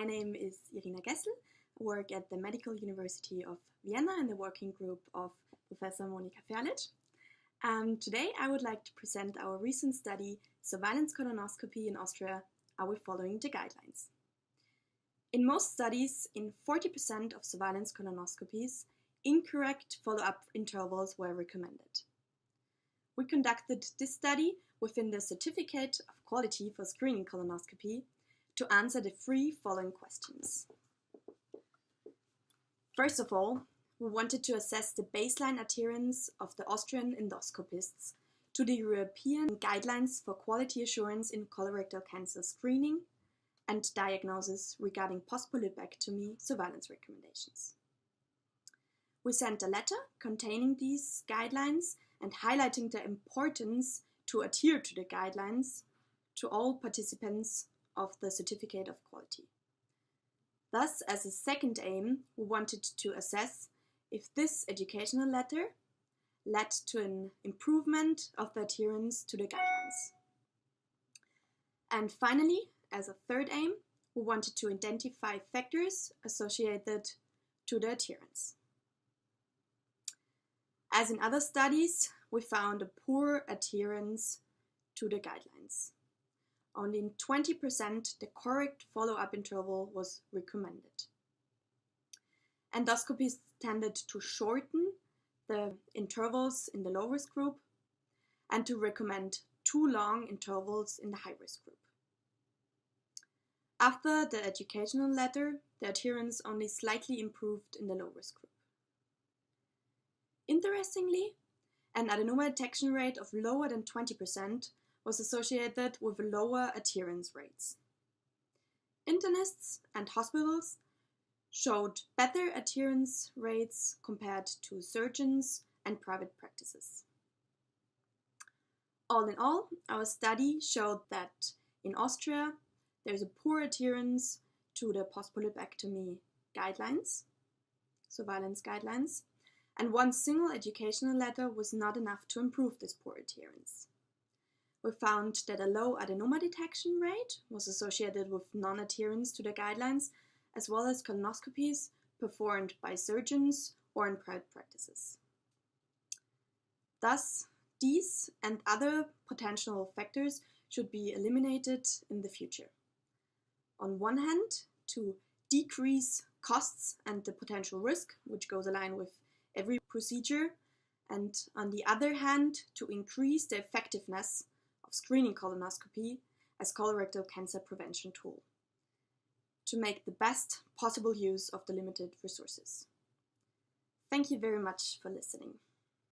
My name is Irina Gessl. I work at the Medical University of Vienna in the working group of Professor Monika Ferlic. Today I would like to present our recent study, Surveillance Colonoscopy in Austria, Are We Following the Guidelines? In most studies, in 40% of surveillance colonoscopies, incorrect follow-up intervals were recommended. We conducted this study within the Certificate of Quality for Screening Colonoscopy to answer the three following questions. First of all, we wanted to assess the baseline adherence of the Austrian endoscopists to the European guidelines for quality assurance in colorectal cancer screening and diagnosis regarding post-polypectomy surveillance recommendations. We sent a letter containing these guidelines and highlighting the importance to adhere to the guidelines to all participants of the Certificate of Quality. Thus, as a second aim, we wanted to assess if this educational letter led to an improvement of the adherence to the guidelines. And finally, as a third aim, we wanted to identify factors associated to the adherence. As in other studies, we found a poor adherence to the guidelines. Only in 20% the correct follow-up interval was recommended. Endoscopies tended to shorten the intervals in the low-risk group and to recommend too long intervals in the high-risk group. After the educational letter, the adherence only slightly improved in the low-risk group. Interestingly, an adenoma detection rate of lower than 20% was associated with lower adherence rates. Internists and hospitals showed better adherence rates compared to surgeons and private practices. All in all, our study showed that in Austria there is a poor adherence to the post-polypectomy guidelines, surveillance guidelines, and one single educational letter was not enough to improve this poor adherence. We found that a low adenoma detection rate was associated with non-adherence to the guidelines, as well as colonoscopies performed by surgeons or in private practices. Thus, these and other potential factors should be eliminated in the future. On one hand, to decrease costs and the potential risk, which goes aligned with every procedure, and on the other hand, to increase the effectiveness of screening colonoscopy as colorectal cancer prevention tool, to make the best possible use of the limited resources. Thank you very much for listening.